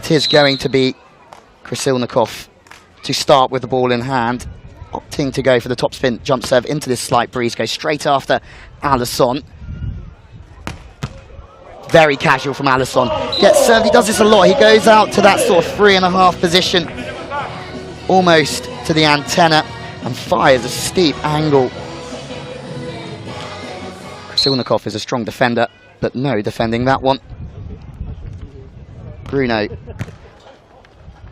It is going to be Krasilnikov to start with the ball in hand, opting to go for the top spin jump serve into this slight breeze, goes straight after Alison. Very casual from Alison. Gets served, he does this a lot. He goes out to that sort of 3.5 position, almost to the antenna, and fires a steep angle. Krasilnikov is a strong defender, but no defending that one. Bruno,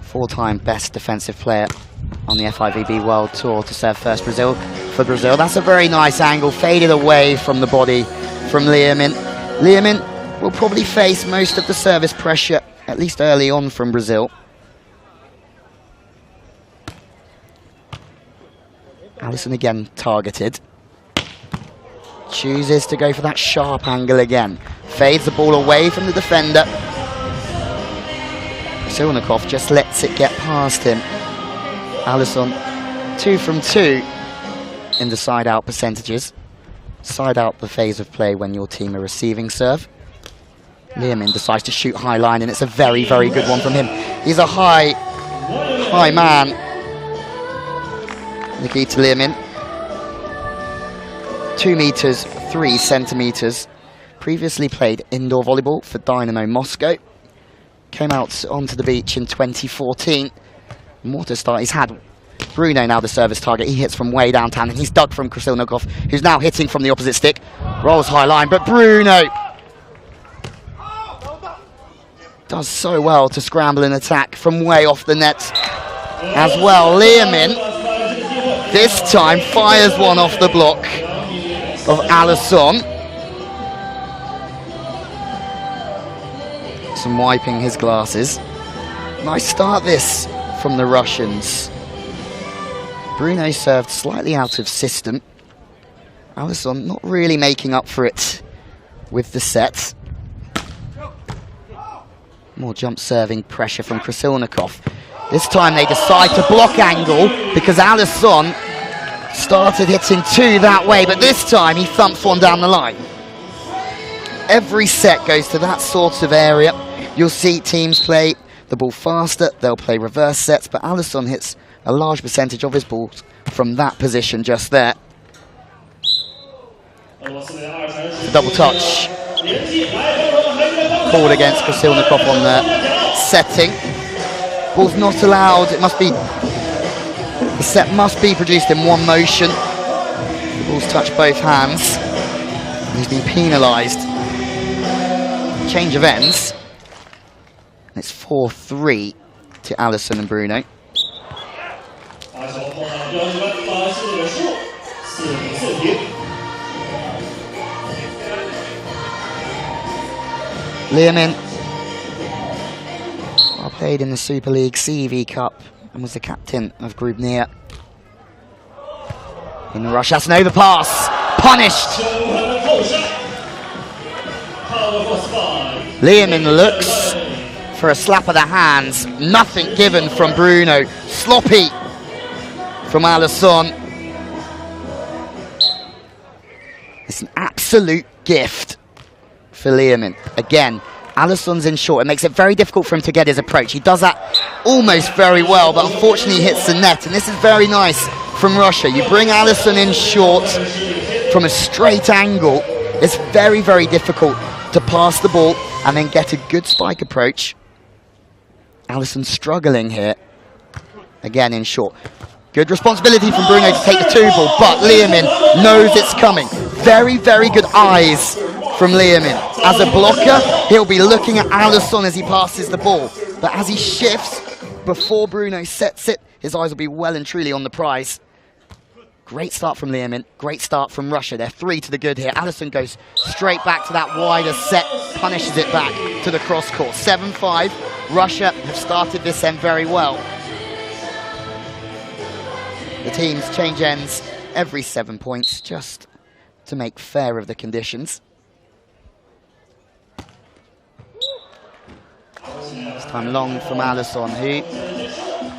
4-time best defensive player on the FIVB World Tour to serve first for Brazil. That's a very nice angle, faded away from the body from Liamin. Liamin will probably face most of the service pressure, at least early on, from Brazil. Alison again targeted. Chooses to go for that sharp angle again. Fades the ball away from the defender. Krasilnikov just lets it get past him. Alison, 2 from 2 in the side-out percentages. Side-out the phase of play when your team are receiving serve. Liamin decides to shoot high line, and it's a very, very good one from him. He's a high man. Nikita Liamin. 2 meters, 3 centimeters. Previously played indoor volleyball for Dynamo Moscow. Came out onto the beach in 2014. More to start. He's had Bruno now the service target. He hits from way downtown, and he's dug from Krasilnikov, who's now hitting from the opposite stick. Rolls high line, but Bruno does so well to scramble and attack from way off the net as well. Liamin this time fires one off the block of Alison. Some wiping his glasses. Nice start this from the Russians. Bruno served slightly out of system. Alison not really making up for it with the set. More jump serving pressure from Krasilnikov. This time they decide to block angle because Alison started hitting 2 that way, but this time he thumps one down the line. Every set goes to that sort of area. You'll see teams play the ball faster, they'll play reverse sets, but Alison hits a large percentage of his balls from that position just there. Double touch. Called against Krasilnikov on the setting. Ball's not allowed, it must be, the set must be produced in one motion. The ball's touched both hands. He's been penalised. Change of ends. And it's 4-3 to Alison and Bruno. Liamin played in the Super League CV Cup and was the captain of Group Nia. In the rush, that's an overpass. Punished. Liamin looks for a slap of the hands. Nothing given from Bruno. Sloppy from Alison. It's an absolute gift for Liamin. Again, Alison's in short. It makes it very difficult for him to get his approach. He does that almost very well, but unfortunately he hits the net. And this is very nice from Russia. You bring Alison in short from a straight angle. It's very, very difficult to pass the ball and then get a good spike approach. Alison struggling here. Again in short. Good responsibility from Bruno to take the 2 ball, but Liamin knows it's coming. Very, very good eyes from Liamin. As a blocker, he'll be looking at Alison as he passes the ball. But as he shifts, before Bruno sets it, his eyes will be well and truly on the prize. Great start from Liamin, great start from Russia. They're 3 to the good here. Alison goes straight back to that wider set, punishes it back to the cross court. 7-5, Russia have started this end very well. The teams change ends every 7 points just to make fair of the conditions. This time long from Alison, who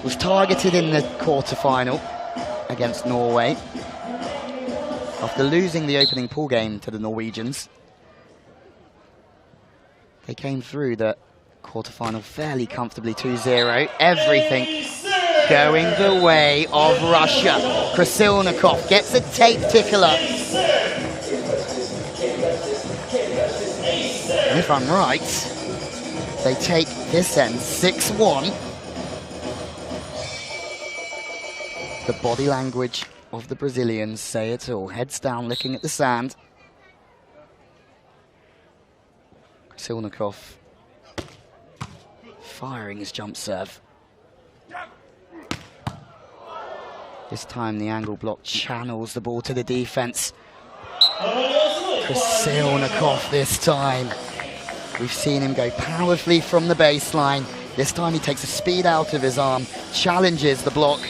was targeted in the quarter-final against Norway after losing the opening pool game to the Norwegians. They came through the Quarterfinal fairly comfortably 2-0. Everything going the way of Russia. Krasilnikov gets a tape tickler. And if I'm right, they take this end 6-1. The body language of the Brazilians say it all. Heads down, looking at the sand. Krasilnikov firing his jump serve. This time the angle block channels the ball to the defense. Krasilnikov this time. We've seen him go powerfully from the baseline. This time he takes a speed out of his arm, challenges the block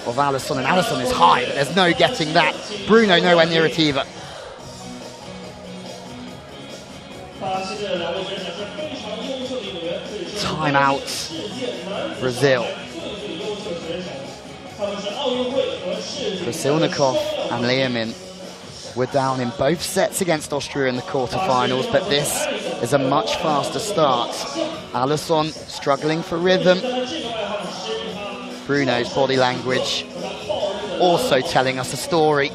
of Alison, and Alison is high, but there's no getting that. Bruno nowhere near it either. Timeout, Brazil. Krasilnikov and Liamin were down in both sets against Austria in the quarterfinals, but this is a much faster start. Alison struggling for rhythm. Bruno's body language also telling us a story.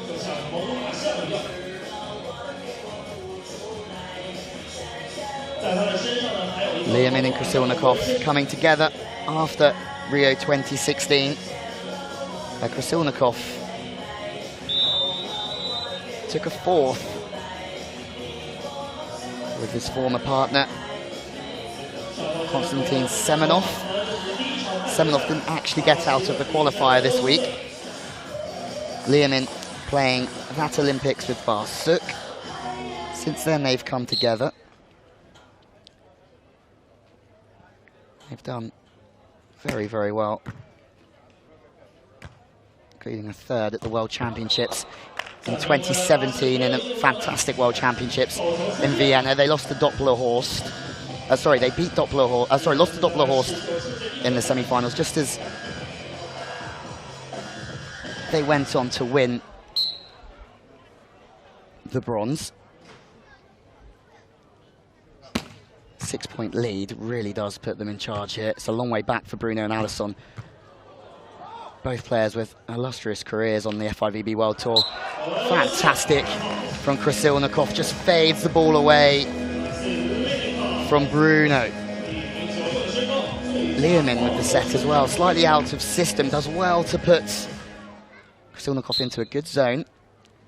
Liamin and Krasilnikov coming together after Rio 2016. Krasilnikov took a fourth with his former partner, Konstantin Semenov. Semenov didn't actually get out of the qualifier this week. Liamin playing that Olympics with Barsuk. Since then they've come together. They've done very, very well, including a third at the World Championships in 2017 in a fantastic World Championships in Vienna. They lost to Dopplerhorst. They beat Dopplerhorst. Lost to Dopplerhorst in the semi-finals, just as they went on to win the bronze. 6-point lead really does put them in charge here. It's a long way back for Bruno and Alison. Both players with illustrious careers on the FIVB World Tour. Fantastic from Krasilnikov, just fades the ball away from Bruno. Liamin with the set as well, slightly out of system, does well to put Krasilnikov into a good zone.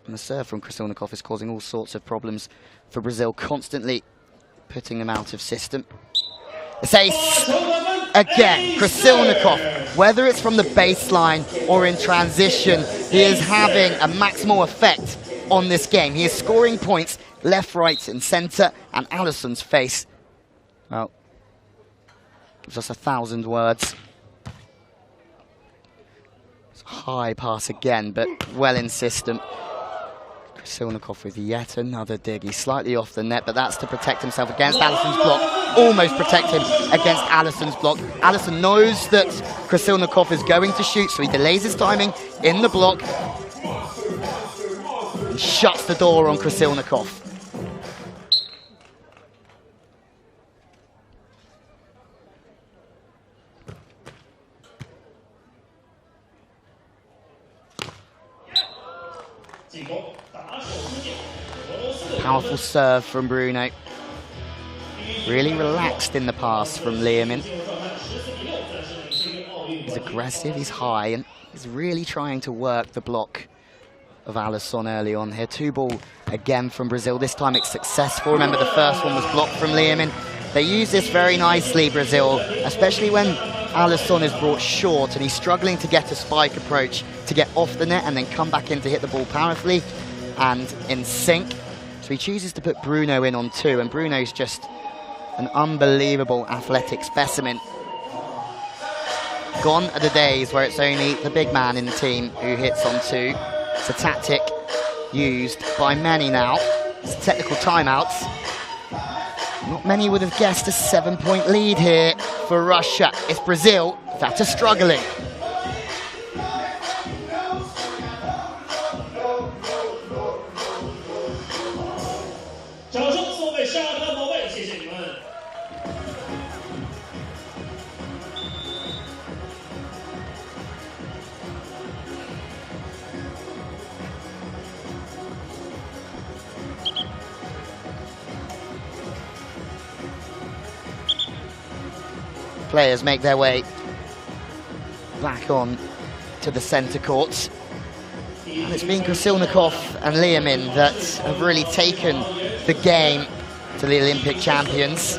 And the serve from Krasilnikov is causing all sorts of problems for Brazil, constantly putting them out of system. It's ace again. Krasilnikov, whether it's from the baseline or in transition, he is having a maximal effect on this game. He is scoring points left, right and centre, and Alison's face, well, gives us 1,000 words. It's a high pass again, but well in system. Krasilnikov with yet another dig. He's slightly off the net, but that's to protect himself against Alison's block. Almost protect him against Alison's block. Alison knows that Krasilnikov is going to shoot, so he delays his timing in the block and shuts the door on Krasilnikov. Powerful serve from Bruno. Really relaxed in the pass from Liamin. He's aggressive, he's high, and he's really trying to work the block of Alison early on here. 2-ball again from Brazil. This time it's successful. Remember, the first one was blocked from Liamin. They use this very nicely, Brazil, especially when Alison is brought short and he's struggling to get a spike approach to get off the net and then come back in to hit the ball powerfully and in sync. So he chooses to put Bruno in on 2, and Bruno's just an unbelievable athletic specimen. Gone are the days where it's only the big man in the team who hits on 2. It's a tactic used by many now. It's technical timeouts. Not many would have guessed a 7-point lead here for Russia. It's Brazil that are struggling. players make their way back on to the centre court. And it's been Krasilnikov and Liamin that have really taken the game to the Olympic champions.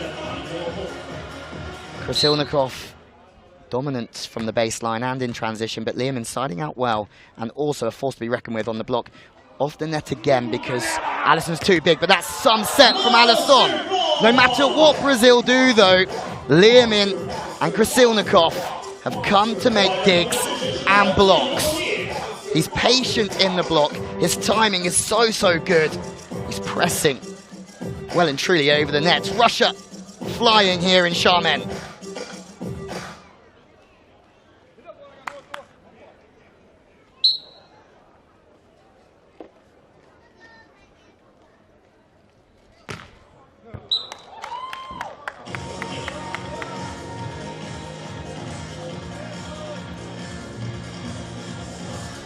Krasilnikov dominant from the baseline and in transition, but Liamin siding out well and also a force to be reckoned with on the block. Off the net again because Alison's too big, but that's some set from Alison. No matter what Brazil do though, Liamin and Krasilnikov have come to make digs and blocks. He's patient in the block. His timing is so good. He's pressing well and truly over the net. Russia flying here in Xiamen.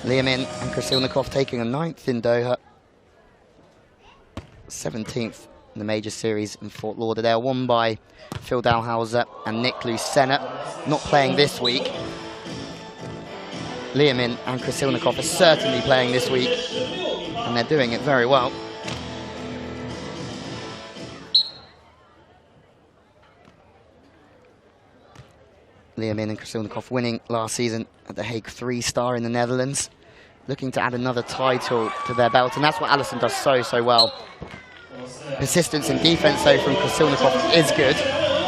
Liamin and Krasilnikov taking a 9th in Doha, 17th in the major series in Fort Lauderdale, won by Phil Dalhouser and Nick Lucena, not playing this week. Liamin and Krasilnikov are certainly playing this week, and they're doing it very well. Liamin and Krasilnikov winning last season at the Hague 3-star in the Netherlands, looking to add another title to their belt, and that's what Alison does so well. Persistence in defense though from Krasilnikov is good.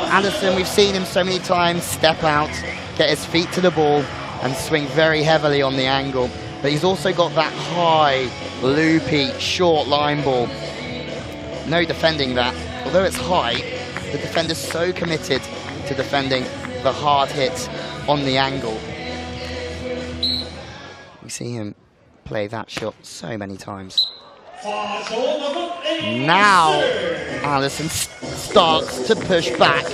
Alison, we've seen him so many times step out, get his feet to the ball and swing very heavily on the angle, but he's also got that high, loopy, short line ball. No defending that. Although it's high, the defender's so committed to defending the hard hit on the angle. We see him play that shot so many times. Now Alison starts to push back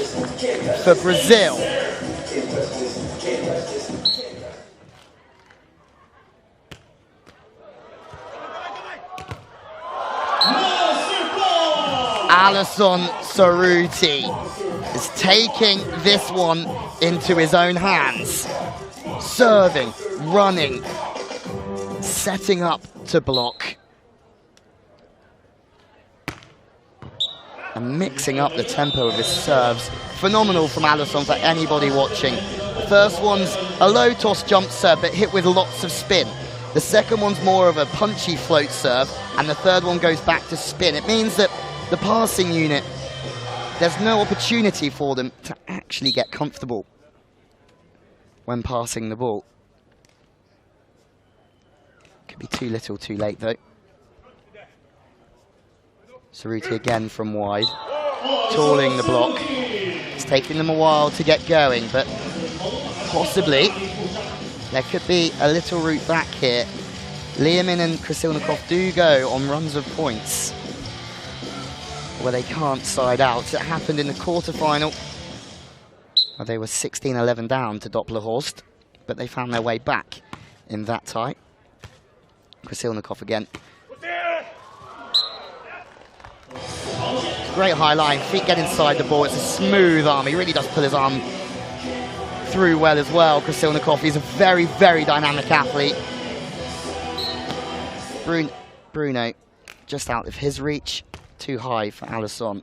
for Brazil. Alison Cerruti is taking this one into his own hands. Serving, running, setting up to block. And mixing up the tempo of his serves. Phenomenal from Alison for anybody watching. The first one's a low toss jump serve but hit with lots of spin. The second one's more of a punchy float serve, and the third one goes back to spin. It means that the passing unit, there's no opportunity for them to actually get comfortable when passing the ball. Could be too little too late though. Cerruti again from wide, tooling the block. It's taking them a while to get going, but possibly there could be a little route back here. Liamin and Krasilnikov do go on runs of points where they can't side out. It happened in the quarterfinal where they were 16-11 down to Dopplerhorst, but they found their way back in that tie. Krasilnikov again. Great high line, feet get inside the ball. It's a smooth arm. He really does pull his arm through well as well. Krasilnikov, he's a very dynamic athlete. Bruno just out of his reach. Too high for Alison.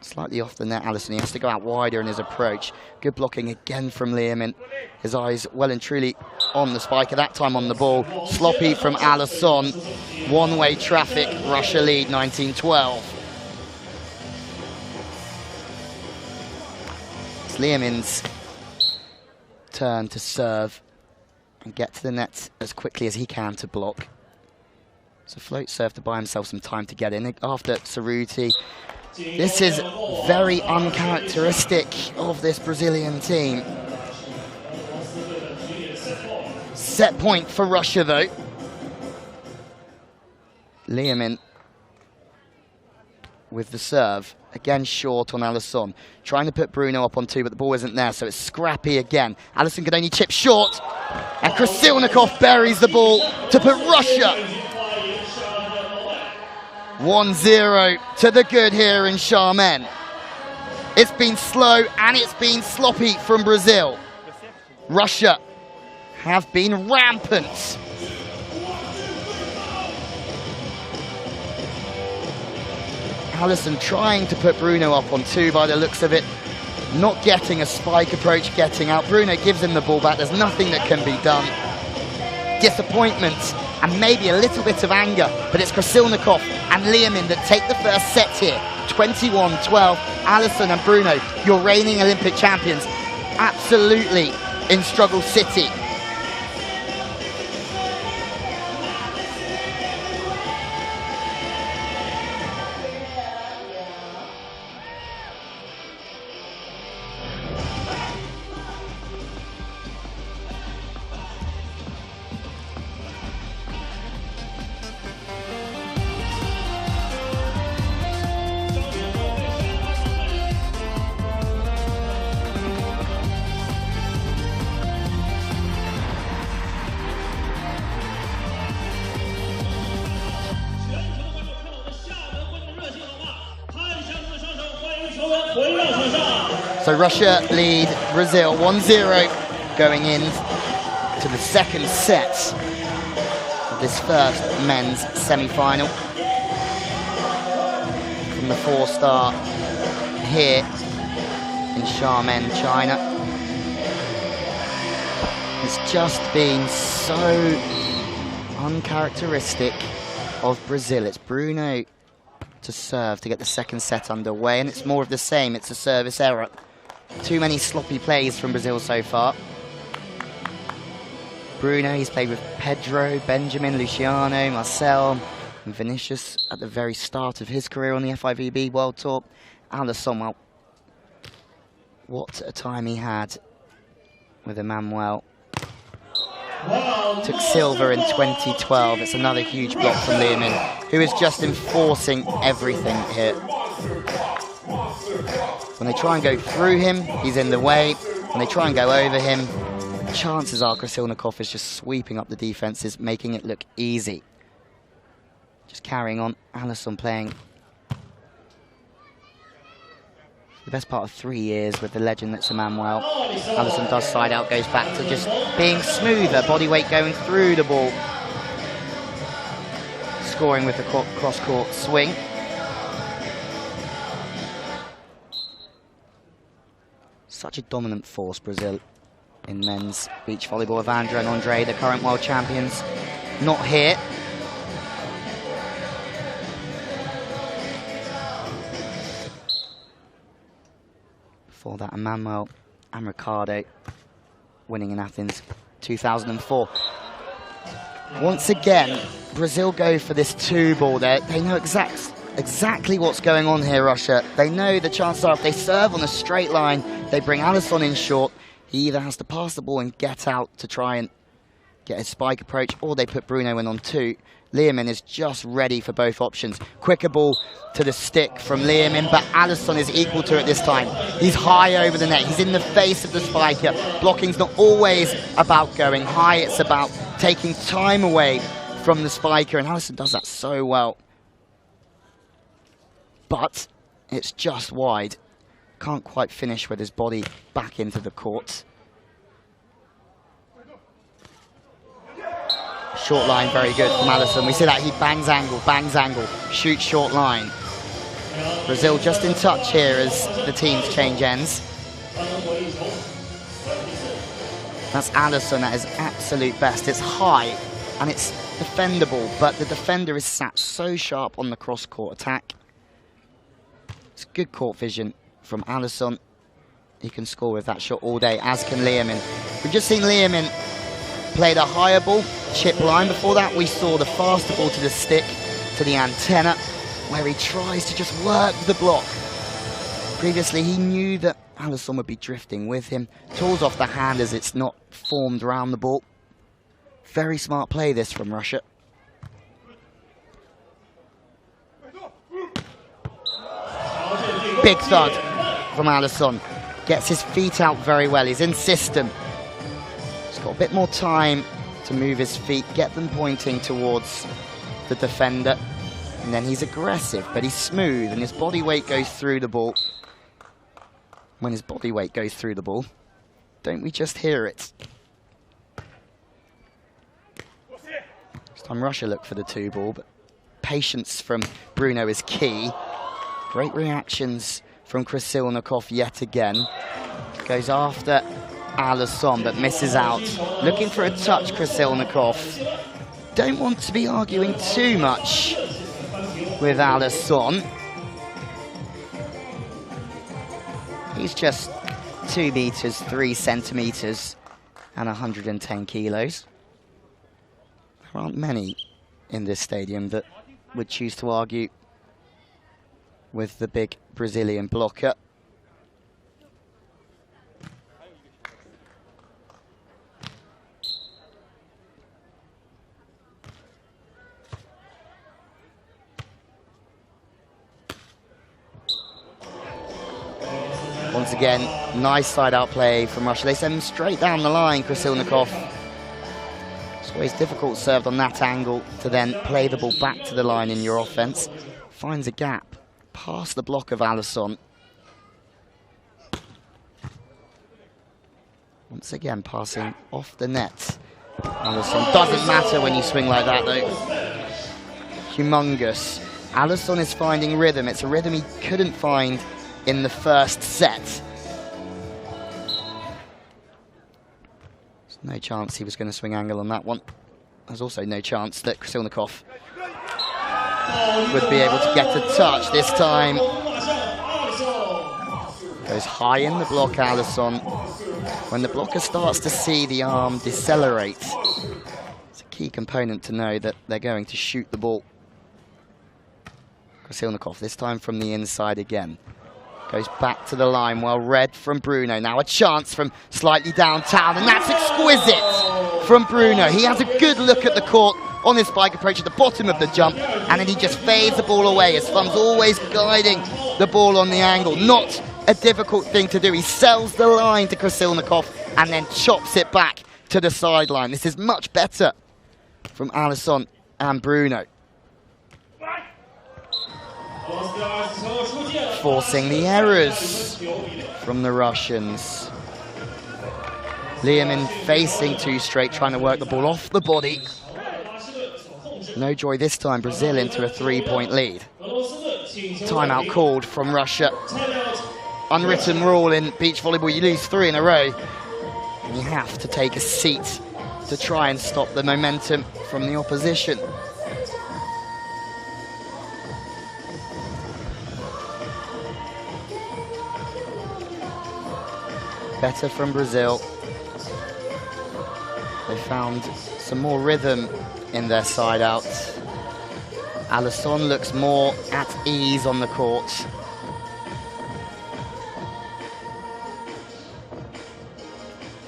Slightly off the net, Alison. He has to go out wider in his approach. Good blocking again from Liamin. His eyes well and truly on the spike, at that time on the ball. Sloppy from Alison. One-way traffic, Russia lead 19-12. It's Liamin's turn to serve and get to the net as quickly as he can to block. It's a float serve to buy himself some time to get in after Cerruti. This is very uncharacteristic of this Brazilian team. Set point for Russia though. Liamin with the serve. Again short on Alison. Trying to put Bruno up on two, but the ball isn't there, so it's scrappy again. Alison could only chip short. And Krasilnikov buries the ball to put Russia 1-0 to the good here in Xiamen. It's been slow and it's been sloppy from Brazil. Russia have been rampant. Alison trying to put Bruno up on 2 by the looks of it. Not getting a spike approach, getting out. Bruno gives him the ball back. There's nothing that can be done. Disappointment and maybe a little bit of anger, but it's Krasilnikov and Liamin that take the first set here. 21-12, Alison and Bruno, your reigning Olympic champions, absolutely in struggle city. So Russia lead Brazil 1-0 going in to the second set of this first men's semi-final. From the 4-star here in Xiamen, China. It's just been so uncharacteristic of Brazil. It's Bruno to serve to get the second set underway, and it's more of the same. It's a service error. Too many sloppy plays from Brazil so far. Bruno, he's played with Pedro, Benjamin, Luciano, Marcel, and Vinicius at the very start of his career on the FIVB World Tour. Alison, well, what a time he had with Emmanuel. Took silver in 2012. It's another huge block from Liamin, who is just enforcing everything here. When they try and go through him, he's in the way. When they try and go over him, chances are Krasilnikov is just sweeping up the defenses, making it look easy. Just carrying on. Alison playing the best part of 3 years with the legend that's Emmanuel. Alison does side out, goes back to just being smoother, body weight going through the ball. Scoring with the cross-court swing. Such a dominant force, Brazil, in men's beach volleyball. Evandro and Andre, the current world champions, not here. Before that, Emmanuel and Ricardo winning in Athens 2004. Once again, Brazil go for this 2-ball there. They know exactly what's going on here, Russia. They know the chances are if they serve on a straight line, they bring Alison in short. He either has to pass the ball and get out to try and get a spike approach, or they put Bruno in on 2. Liamin is just ready for both options. Quicker ball to the stick from Liamin, but Alison is equal to it this time. He's high over the net. He's in the face of the spiker. Blocking's not always about going high. It's about taking time away from the spiker, and Alison does that so well. But it's just wide. Can't quite finish with his body back into the court. Short line, very good from Alison. We see that he bangs angle, shoots short line. Brazil just in touch here as the teams change ends. That's Alison at his absolute best. It's high and it's defendable, but the defender is sat so sharp on the cross-court attack. It's good court vision from Alison. He can score with that shot all day, as can Liamin. We've just seen Liamin played a higher ball, chip line. Before that, we saw the faster ball to the stick, to the antenna, where he tries to just work the block. Previously, he knew that Alison would be drifting with him. Tools off the hand as it's not formed around the ball. Very smart play this from Russia. Big thud from Alison. Gets his feet out very well. He's in system. He's got a bit more time to move his feet, get them pointing towards the defender. And then he's aggressive, but he's smooth, and his body weight goes through the ball. when his body weight goes through the ball. Don't we just hear it? This time Russia look for the 2 ball, but patience from Bruno is key. Great reactions from Krasilnikov yet again. Goes after Alison, but misses out. Looking for a touch, Krasilnikov. Don't want to be arguing too much with Alison. He's just 2 meters, 3 centimeters, and 110 kilos. There aren't many in this stadium that would choose to argue with the big Brazilian blocker. Once again, nice side-out play from Russia. They send him straight down the line, Krasilnikov. It's always difficult served on that angle to then play the ball back to the line in your offense. Finds a gap past the block of Alison. Once again, passing off the net. Alison, doesn't matter when you swing like that though. Humongous. Alison is finding rhythm. It's a rhythm he couldn't find in the first set. There's no chance he was going to swing angle on that one. There's also no chance that Krasilnikov would be able to get a touch this time. Goes high in the block, Alison. When the blocker starts to see the arm decelerate, it's a key component to know that they're going to shoot the ball. Krasilnikov, this time from the inside again. Goes back to the line, well read from Bruno. Now a chance from slightly downtown, and that's exquisite from Bruno. He has a good look at the court on his spike approach at the bottom of the jump, and then he just fades the ball away. His thumb's always guiding the ball on the angle. Not a difficult thing to do. He sells the line to Krasilnikov and then chops it back to the sideline. This is much better from Alison and Bruno. Forcing the errors from the Russians. Liamin facing 2 straight, trying to work the ball off the body. No joy this time, Brazil into a 3-point lead. Timeout called from Russia. Unwritten rule in beach volleyball, you lose 3 in a row. And you have to take a seat to try and stop the momentum from the opposition. Better from Brazil. They found some more rhythm in their side out. Alison looks more at ease on the court.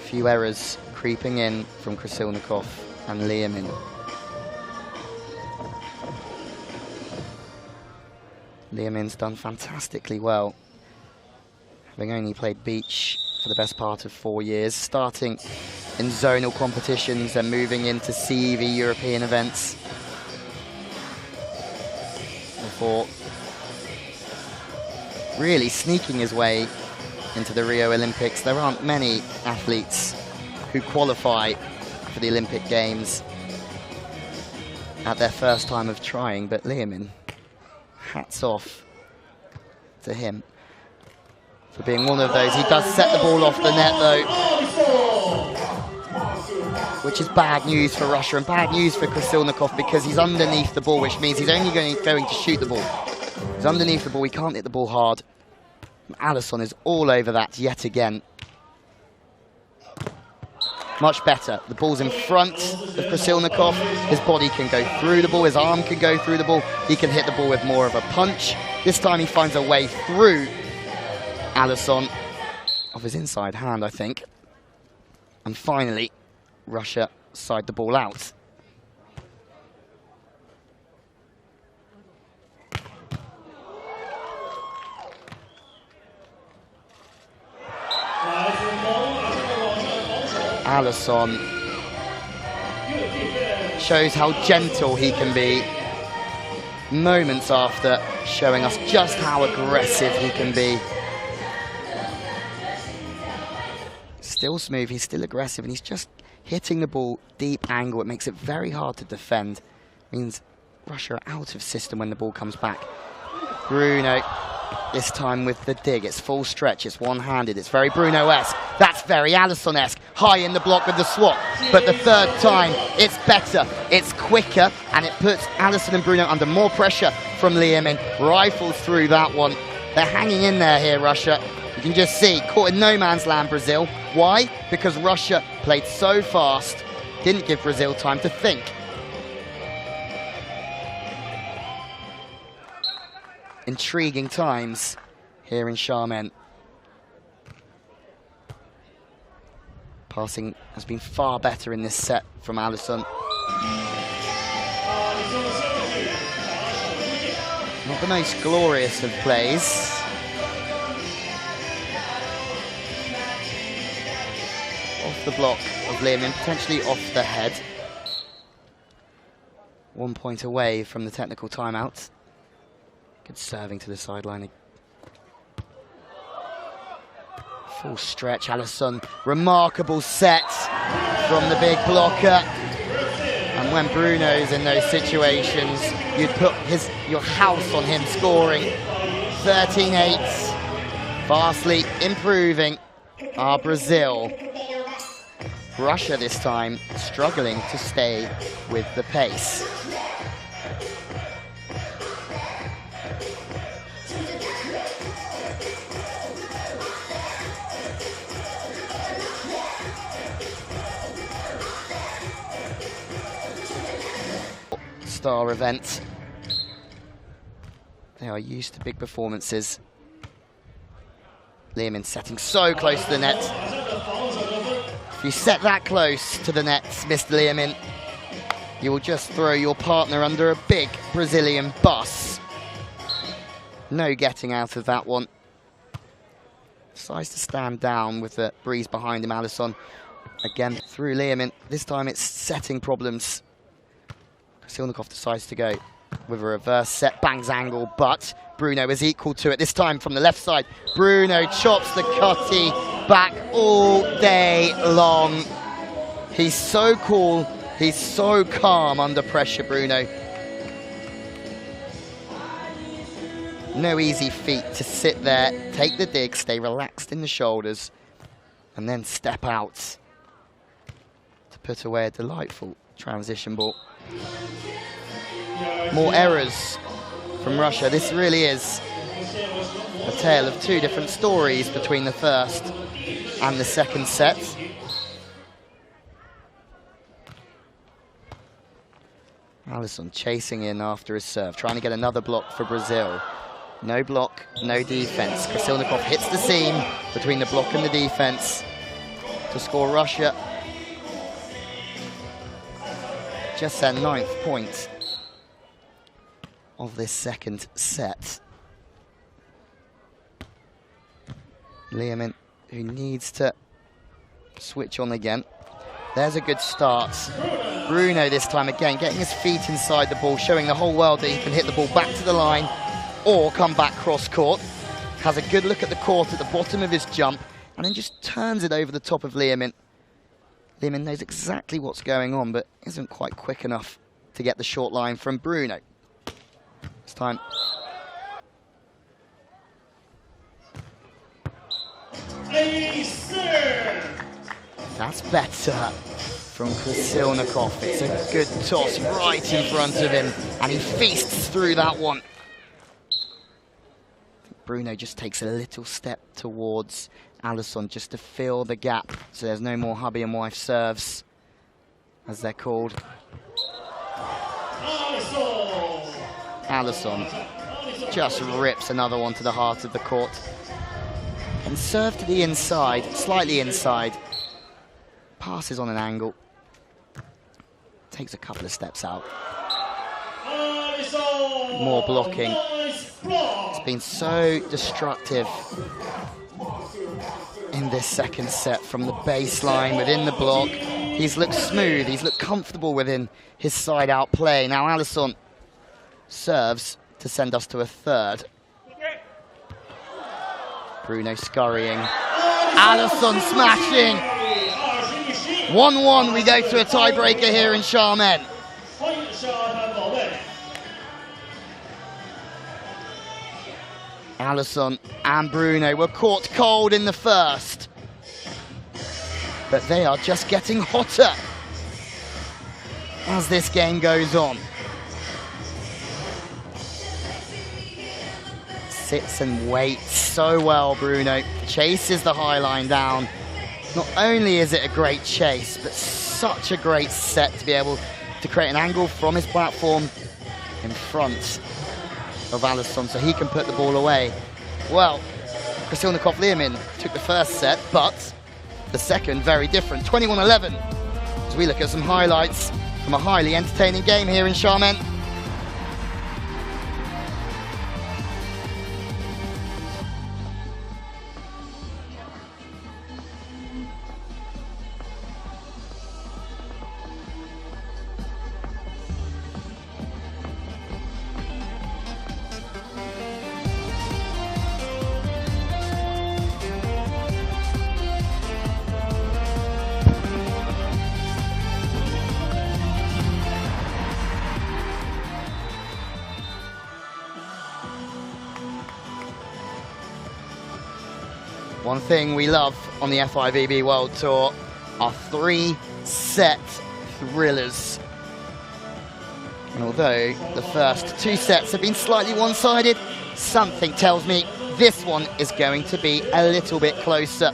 Few errors creeping in from Krasilnikov and Liamin. Liamin's done fantastically well, having only played beach for the best part of 4 years, starting in zonal competitions and moving into CEV European events before really sneaking his way into the Rio Olympics. There aren't many athletes who qualify for the Olympic Games at their first time of trying, but Liamin, hats off to him for being one of those. He does set the ball off the net though, which is bad news for Russia and bad news for Krasilnikov, because he's underneath the ball, which means he's only going to shoot the ball. He's underneath the ball, he can't hit the ball hard. Alison is all over that yet again. Much better. The ball's in front of Krasilnikov. His body can go through the ball, his arm can go through the ball. He can hit the ball with more of a punch. This time he finds a way through Alison off his inside hand, I think. And finally, Russia side the ball out. Alison shows how gentle he can be moments after showing us just how aggressive he can be. Still smooth, he's still aggressive, and he's just hitting the ball deep angle. It makes it very hard to defend. Means Russia are out of system when the ball comes back. Bruno, this time with the dig. It's full stretch, it's one-handed, it's very Bruno-esque. That's very Alison-esque. High in the block with the swap. But the third time, it's better, it's quicker, and it puts Alison and Bruno under more pressure from Liamin. Rifles through that one. They're hanging in there here, Russia. You can just see, caught in no man's land, Brazil. Why? Because Russia played so fast, didn't give Brazil time to think. Intriguing times here in Xiamen. Passing has been far better in this set from Alison. Not the most glorious of plays. Off the block of Liamin, potentially off the head. 1 point away from the technical timeout. Good serving to the sideline. Full stretch, Alison. Remarkable set from the big blocker. And when Bruno's in those situations, you'd put your house on him scoring. 13-8. Vastly improving our Brazil. Russia this time struggling to stay with the pace. Star event. They are used to big performances. Liamin setting so close to the net. If you set that close to the net, Mr. Liamin, you will just throw your partner under a big Brazilian bus. No getting out of that one. Decides to stand down with the breeze behind him, Alison. Again, through Liamin. This time it's setting problems. Krasilnikov decides to go with a reverse set, bangs angle, but Bruno is equal to it. This time from the left side, Bruno chops the cutty back all day long. He's so cool, he's so calm under pressure, Bruno. No easy feat to sit there, take the dig, stay relaxed in the shoulders, and then step out to put away a delightful transition ball. More errors from Russia. This really is a tale of two different stories between the first and the second set. Alison chasing in after his serve, trying to get another block for Brazil. No block, no defense. Krasilnikov hits the seam between the block and the defense to score Russia. Just their 9th point of this second set. Liamin, who needs to switch on again. There's a good start. Bruno this time again, getting his feet inside the ball, showing the whole world that he can hit the ball back to the line or come back cross court. Has a good look at the court at the bottom of his jump and then just turns it over the top of Liamin. Liamin knows exactly what's going on, but isn't quite quick enough to get the short line from Bruno. This time. That's better from Krasilnikov. It's a good toss right in front of him, and he feasts through that one. Bruno just takes a little step towards Alison just to fill the gap, so there's no more hubby and wife serves, as they're called. Alison just rips another one to the heart of the court. And serve to the inside, slightly inside. Passes on an angle. Takes a couple of steps out. More blocking. It's been so destructive in this second set from the baseline, within the block. He's looked smooth, he's looked comfortable within his side-out play. Now Alison serves to send us to a third. Bruno scurrying. Alison smashing. 1-1, we go to a tiebreaker here in Xiamen. Alison and Bruno were caught cold in the first, but they are just getting hotter as this game goes on. Sits and waits so well, Bruno. Chases the high line down. Not only is it a great chase, but such a great set to be able to create an angle from his platform in front of Alison so he can put the ball away. Well, Krasilnikov Liamin took the first set, but the second very different. 21-11 as we look at some highlights from a highly entertaining game here in Xiamen. One thing we love on the FIVB World Tour are 3-set thrillers. And although the first 2 sets have been slightly one-sided, something tells me this one is going to be a little bit closer.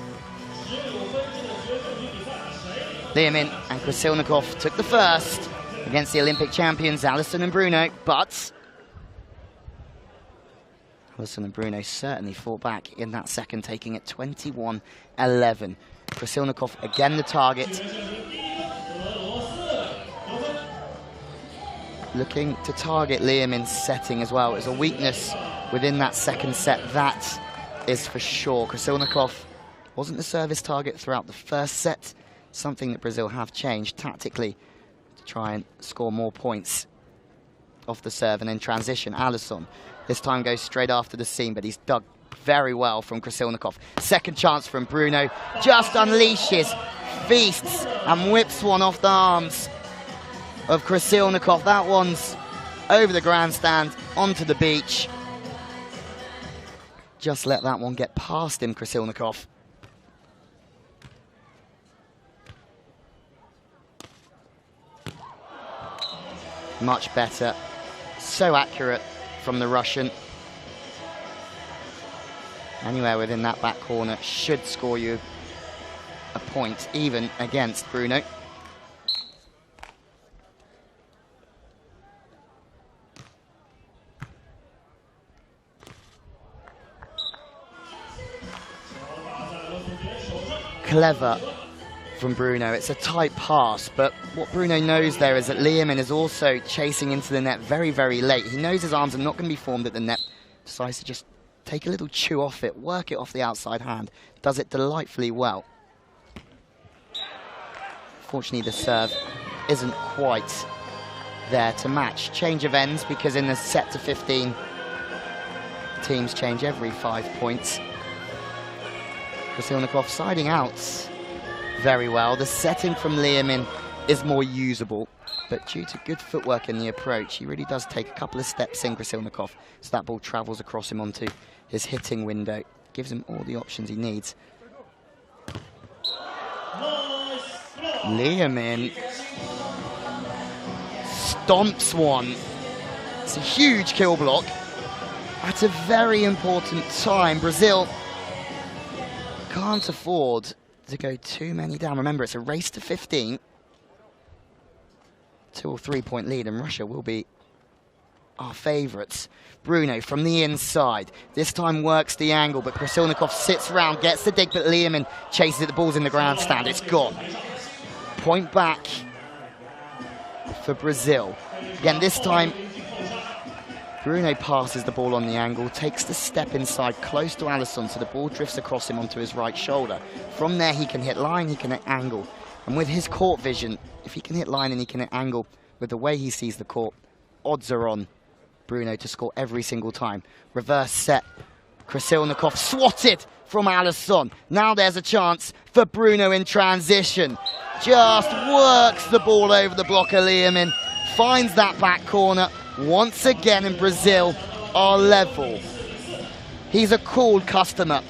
Liamin and Krasilnikov took the first against the Olympic champions Alison and Bruno, but Alison and Bruno certainly fought back in that second, taking it 21-11. Krasilnikov again the target. Looking to target Liamin's setting as well. It's a weakness within that second set, that is for sure. Krasilnikov wasn't the service target throughout the first set, something that Brazil have changed tactically to try and score more points off the serve. And in transition, Alison this time goes straight after the seam, but he's dug very well from Krasilnikov. Second chance from Bruno, just unleashes, feasts, and whips one off the arms of Krasilnikov. That one's over the grandstand, onto the beach. Just let that one get past him, Krasilnikov. Much better, so accurate from the Russian. Anywhere within that back corner should score you a point, even against Bruno. Clever from Bruno. It's a tight pass, but what Bruno knows there is that Liamin is also chasing into the net very, very late. He knows his arms are not going to be formed at the net. Decides to just take a little chew off it, work it off the outside hand. Does it delightfully well. Fortunately, the serve isn't quite there to match. Change of ends, because in the set to 15, teams change every 5 points. Krasilnikov siding out very well. The setting from Liamin is more usable, but due to good footwork in the approach, he really does take a couple of steps in, Krasilnikov, so that ball travels across him onto his hitting window. Gives him all the options he needs. Liamin stomps one. It's a huge kill block at a very important time. Brazil can't afford to go too many down. Remember, it's a race to 15. 2 or 3 point lead, and Russia will be our favourites. Bruno from the inside. This time works the angle, but Krasilnikov sits round, gets the dig, but Liamin chases it. The ball's in the grandstand. It's gone. Point back for Brazil. Again, this time, Bruno passes the ball on the angle, takes the step inside close to Alison, so the ball drifts across him onto his right shoulder. From there, he can hit line, he can hit angle. And with his court vision, if he can hit line and he can hit angle, with the way he sees the court, odds are on Bruno to score every single time. Reverse set. Krasilnikov swatted from Alison. Now there's a chance for Bruno in transition. Just works the ball over the blocker, Liamin. Finds that back corner. Once again in Brazil are level. He's a cool customer.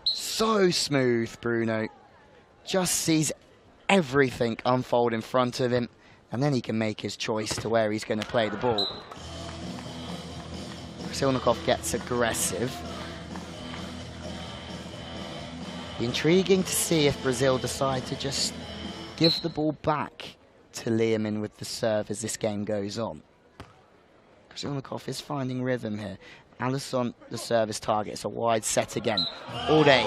So smooth, Bruno. Just sees everything unfold in front of him, and then he can make his choice to where he's going to play the ball. Krasilnikov gets aggressive. Intriguing to see if Brazil decide to just give the ball back to Liamin with the serve as this game goes on. Krasilnikov is finding rhythm here. Alison, the service target. It's a wide set again. All day.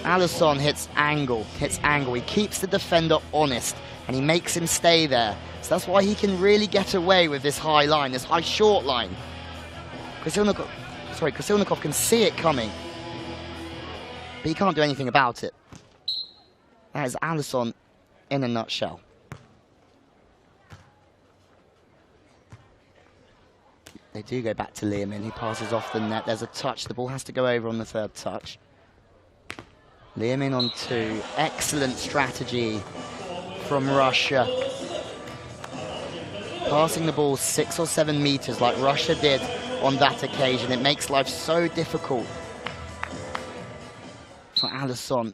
Alison hits angle. He keeps the defender honest, and he makes him stay there. So that's why he can really get away with this high line, this high short line. Krasilnikov can see it coming, but he can't do anything about it. That is Alison in a nutshell. They do go back to Liamin. He passes off the net. There's a touch. The ball has to go over on the third touch. Liamin on 2. Excellent strategy from Russia. Passing the ball 6 or 7 meters like Russia did on that occasion. It makes life so difficult for Alison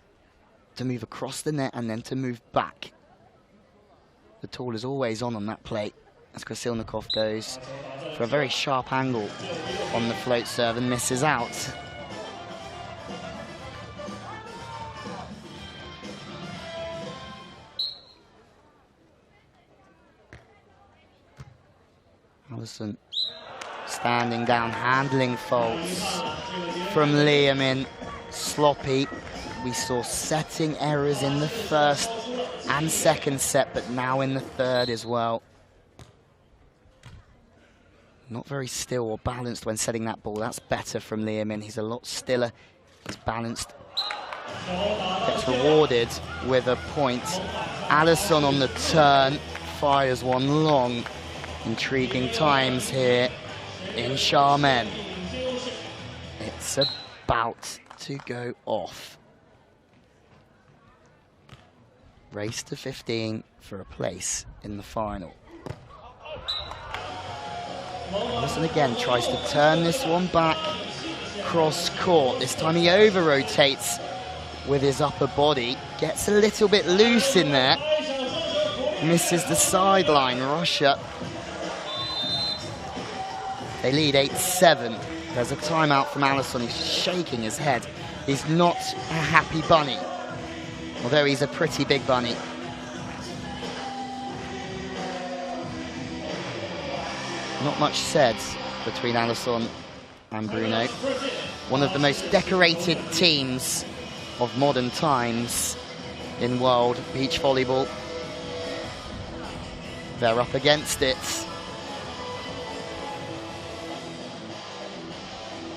to move across the net and then to move back. The tool is always on that plate as Krasilnikov goes for a very sharp angle on the float serve and misses out. Alison standing down, handling faults from Liamin. Sloppy. We saw setting errors in the first and second set, but now in the third as well. Not very still or balanced when setting that ball. That's better from Liamin. He's a lot stiller. He's balanced. Gets rewarded with a point. Alison on the turn. Fires one long. Intriguing times here in Xiamen. It's about to go off. Race to 15 for a place in the final. Alison again tries to turn this one back cross court. This time he over rotates with his upper body. Gets a little bit loose in there. Misses the sideline. Russia. They lead 8-7. There's a timeout from Alison. He's shaking his head. He's not a happy bunny, although he's a pretty big bunny. Not much said between Alison and Bruno. One of the most decorated teams of modern times in world beach volleyball. They're up against it.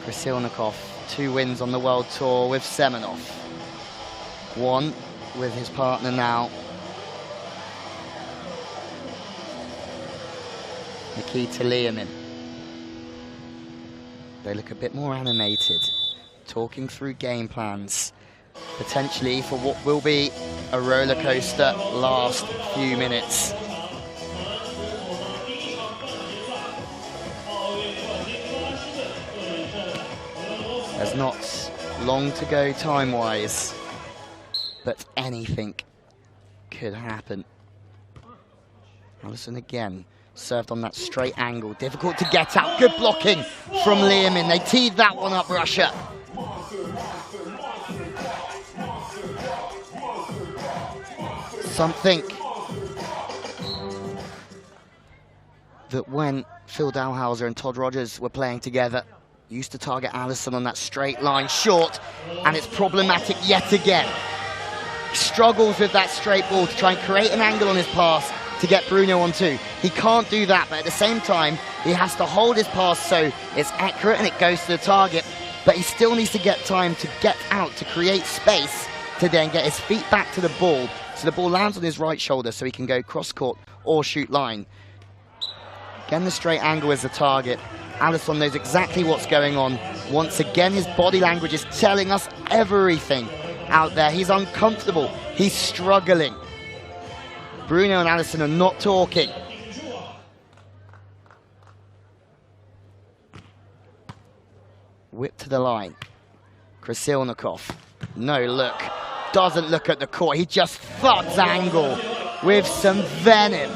Krasilnikov, 2 wins on the world tour with Semenov. 1 with his partner now. Nikita Liamin. They look a bit more animated, talking through game plans, potentially for what will be a roller coaster last few minutes. There's not long to go time-wise, but anything could happen. Alison again, served on that straight angle. Difficult to get out. Good blocking from Liamin. They teed that one up, Russia. Something that when Phil Dalhouser and Todd Rogers were playing together, used to target Alison on that straight line short, and it's problematic yet again. Struggles with that straight ball to try and create an angle on his pass to get Bruno on 2. He can't do that, but at the same time, he has to hold his pass so it's accurate and it goes to the target, but he still needs to get time to get out, to create space, to then get his feet back to the ball, so the ball lands on his right shoulder so he can go cross court or shoot line. Again, the straight angle is the target. Alison knows exactly what's going on. Once again, his body language is telling us everything out there. He's uncomfortable. He's struggling. Bruno and Alison are not talking. Whip to the line. Krasilnikov. No look. Doesn't look at the court. He just thuds angle with some venom.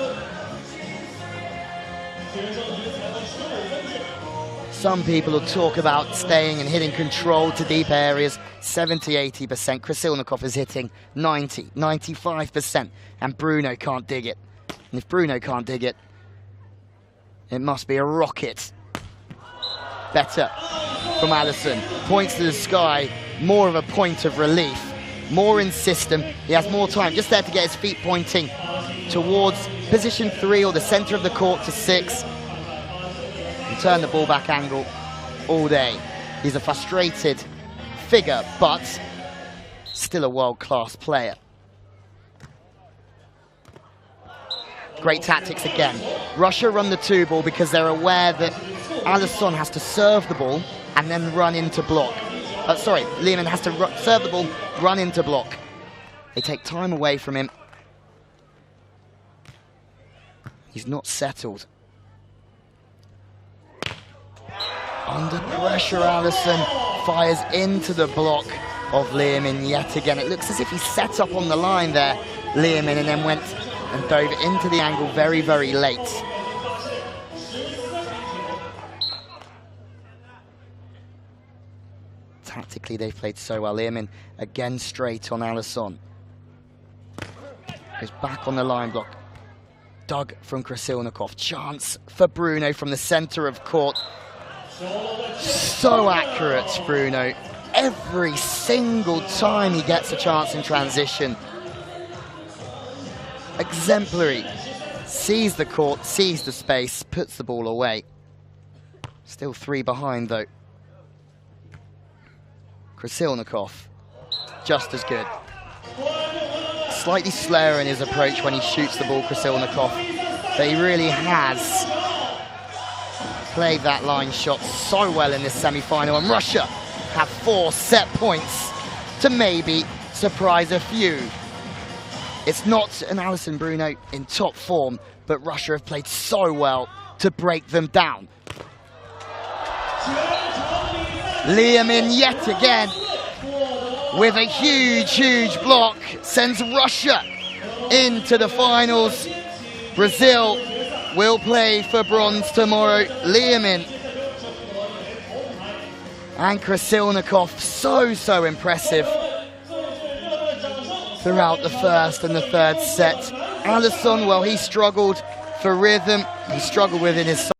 Some people will talk about staying and hitting control to deep areas. 70–80%. Krasilnikov is hitting 90–95%. And Bruno can't dig it. And if Bruno can't dig it, it must be a rocket. Better from Alison. Points to the sky. More of a point of relief. More in system. He has more time. Just there to get his feet pointing towards position 3 or the center of the court to 6. And turn the ball back angle all day. He's a frustrated figure, but still a world-class player. Great tactics again. Russia run the 2 ball because they're aware that Alison has to serve the ball and then run into block. Liamin has to serve the ball, run into block. They take time away from him. He's not settled. Under pressure, Alison fires into the block of Liamin yet again. It looks as if he set up on the line there, Liamin, and then went and dove into the angle very, very late. Tactically, they've played so well. Liamin again straight on Alison. Goes back on the line block. Dug from Krasilnikov. Chance for Bruno from the center of court. So accurate, Bruno. Every single time he gets a chance in transition. Exemplary. Sees the court, sees the space, puts the ball away. Still 3 behind, though. Krasilnikov, just as good. Slightly slower in his approach when he shoots the ball, Krasilnikov, but he really has played that line shot so well in this semi-final, and Russia have 4 set points to maybe surprise a few. It's not an Alison Bruno in top form, but Russia have played so well to break them down. Liamin yet again with a huge, huge block sends Russia into the finals. Brazil will play for bronze tomorrow. Liamin and Krasilnikov so impressive throughout the first and the third set. Alison, well, he struggled for rhythm. He struggled within his